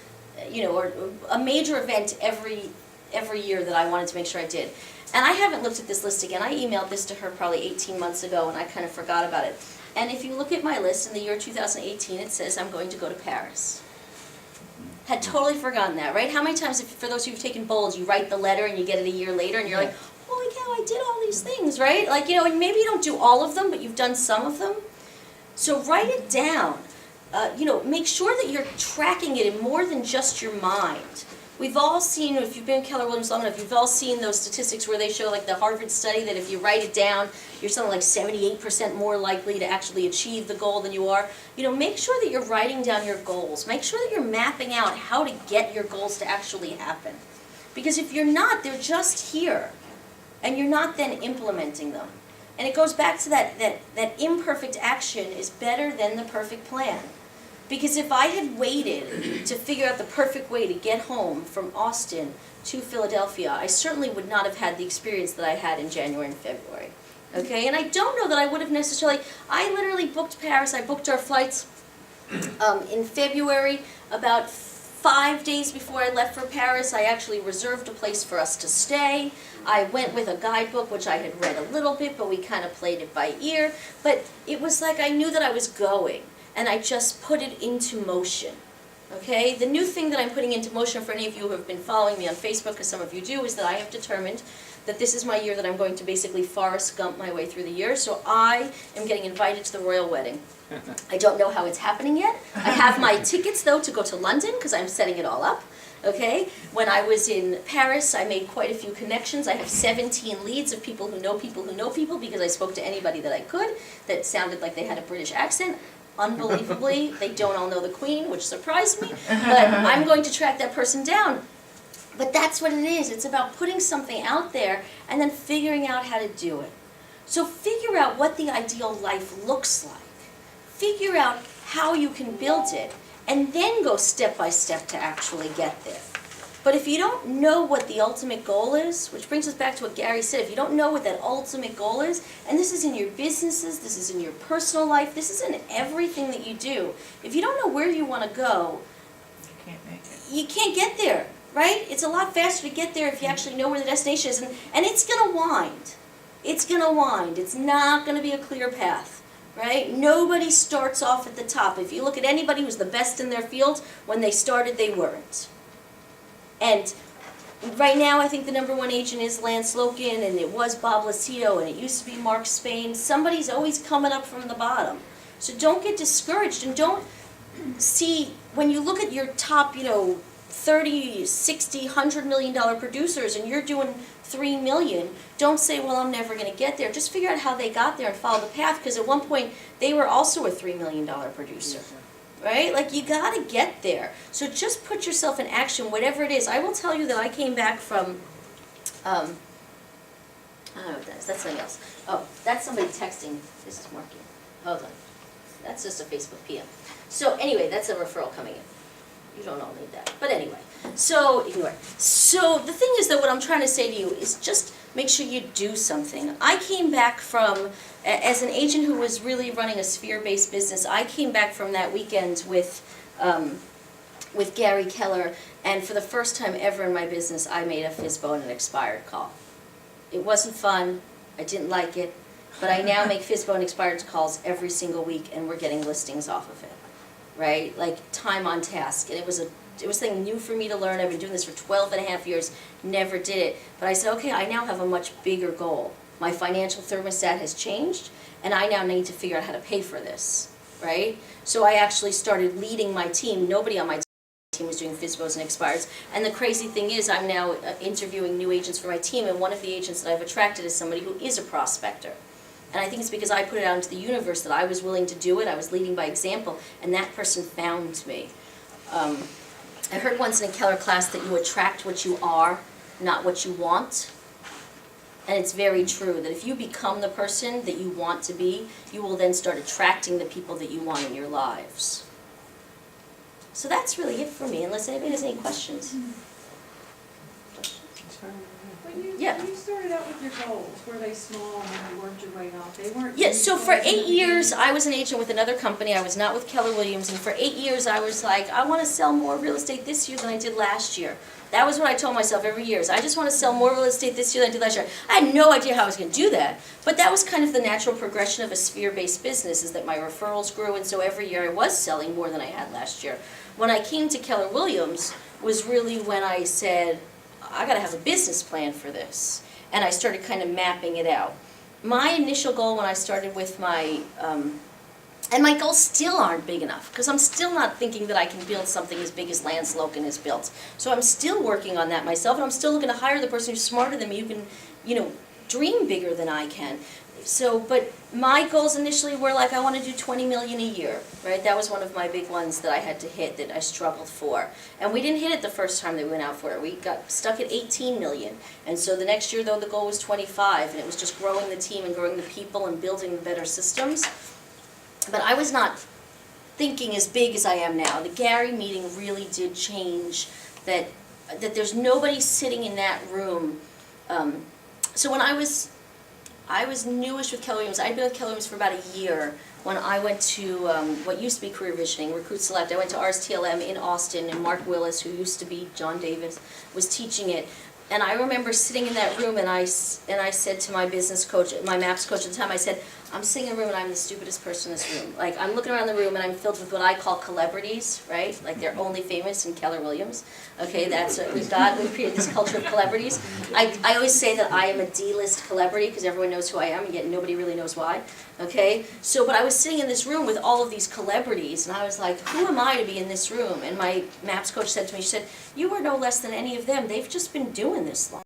or a major event every year that I wanted to make sure I did. And I haven't looked at this list again. I emailed this to her probably 18 months ago, and I kind of forgot about it. And if you look at my list in the year 2018, it says I'm going to go to Paris. Had totally forgotten that, right? How many times, for those who've taken Bold, you write the letter and you get it a year later and you're like, holy cow, I did all these things, right? Like, and maybe you don't do all of them, but you've done some of them. So write it down. Make sure that you're tracking it in more than just your mind. We've all seen, if you've been in Keller Williams long enough, you've all seen those statistics where they show, like the Harvard study, that if you write it down, you're something like 78% more likely to actually achieve the goal than you are. Make sure that you're writing down your goals. Make sure that you're mapping out how to get your goals to actually happen. Because if you're not, they're just here. And you're not then implementing them. And it goes back to that imperfect action is better than the perfect plan. Because if I had waited to figure out the perfect way to get home from Austin to Philadelphia, I certainly would not have had the experience that I had in January and February. Okay, and I don't know that I would have necessarily, I literally booked Paris, I booked our flights in February. About 5 days before I left for Paris, I actually reserved a place for us to stay. I went with a guidebook, which I had read a little bit, but we kind of played it by ear. But it was like I knew that I was going. And I just put it into motion, okay? The new thing that I'm putting into motion for any of you who have been following me on Facebook, because some of you do, is that I have determined that this is my year that I'm going to basically Forrest Gump my way through the year. So I am getting invited to the royal wedding. I don't know how it's happening yet. I have my tickets, though, to go to London, because I'm setting it all up. Okay, when I was in Paris, I made quite a few connections. I have 17 leads of people who know people who know people, because I spoke to anybody that I could that sounded like they had a British accent. Unbelievably, they don't all know the Queen, which surprised me, but I'm going to track that person down. But that's what it is. It's about putting something out there and then figuring out how to do it. So figure out what the ideal life looks like. Figure out how you can build it, and then go step by step to actually get there. But if you don't know what the ultimate goal is, which brings us back to what Gary said, if you don't know what that ultimate goal is, and this is in your businesses, this is in your personal life, this is in everything that you do, if you don't know where you want to go, You can't make it. you can't get there. right? It's a lot faster to get there if you actually know where the destination is, and it's gonna wind. It's gonna wind. It's not gonna be a clear path, right? Nobody starts off at the top. If you look at anybody who's the best in their field, when they started, they weren't. And right now, I think the #1 agent is Lance Loken, and it was Bob Lucido, and it used to be Mark Spain. Somebody's always coming up from the bottom. So don't get discouraged, and don't see, when you look at your top, 30, 60, $100 million producers, and you're doing 3 million, don't say, well, I'm never going to get there. Just figure out how they got there and follow the path, because at one point, they were also a $3 million producer. Right? Like, you gotta get there. So just put yourself in action, whatever it is. I will tell you that I came back from, I don't know what that is, that's something else. Oh, that's somebody texting, this is working. Hold on. That's just a Facebook PM. So anyway, that's a referral coming in. You don't all need that. But anyway, so ignore it. So the thing is that what I'm trying to say to you is just make sure you do something. I came back from, as an agent who was really running a sphere-based business, I came back from that weekend with Gary Keller, and for the first time ever in my business, I made a FSBO and an expired call. It wasn't fun. I didn't like it. But I now make FSBO and expired calls every single week, and we're getting listings off of it. Right? Like, time on task. And it was something new for me to learn. I've been doing this for 12 and a half years, never did it. But I said, okay, I now have a much bigger goal. My financial thermostat has changed, and I now need to figure out how to pay for this, right? So I actually started leading my team. Nobody on my team was doing FSBOs and expireds. And the crazy thing is, I'm now interviewing new agents for my team, and one of the agents that I've attracted is somebody who is a prospector. And I think it's because I put it out into the universe that I was willing to do it. I was leading by example, and that person found me. I heard once in a Keller class that you attract what you are, not what you want. And it's very true that if you become the person that you want to be, you will then start attracting the people that you want in your lives. So that's really it for me, unless anybody has any questions. When you started out with your goals, were they small and then you worked your way up? They weren't. Yeah, so for 8 years, I was an agent with another company. I was not with Keller Williams, and for 8 years, I was like, I want to sell more real estate this year than I did last year. That was what I told myself every year. Is I just want to sell more real estate this year than I did last year. I had no idea how I was going to do that, but that was kind of the natural progression of a sphere-based business, is that my referrals grew, and so every year I was selling more than I had last year. When I came to Keller Williams was really when I said, I got to have a business plan for this. And I started kind of mapping it out. My initial goal when I started with my, and my goals still aren't big enough, because I'm still not thinking that I can build something as big as Lance Loken has built. So I'm still working on that myself, and I'm still looking to hire the person who's smarter than me, who can, dream bigger than I can. So, but my goals initially were like, I want to do 20 million a year, right? That was one of my big ones that I had to hit, that I struggled for. And we didn't hit it the first time that we went out for it. We got stuck at 18 million. And so the next year, though, the goal was 25, and it was just growing the team and growing the people and building better systems. But I was not thinking as big as I am now. The Gary meeting really did change that there's nobody sitting in that room. So when I was newish with Keller Williams. I'd been with Keller Williams for about a year when I went to what used to be Career Visioning, Recruit Select. I went to RSTLM in Austin, and Mark Willis, who used to be John Davis, was teaching it. And I remember sitting in that room, and I said to my business coach, my MAPS coach at the time, I said, I'm sitting in a room and I'm the stupidest person in this room. Like, I'm looking around the room and I'm filled with what I call celebrities, right? Like, they're only famous in Keller Williams. Okay, that's what we've got. We've created this culture of celebrities. I always say that I am a D-list celebrity because everyone knows who I am, and yet nobody really knows why. Okay, so, but I was sitting in this room with all of these celebrities, and I was like, who am I to be in this room? And my MAPS coach said to me, she said, you are no less than any of them. They've just been doing this long.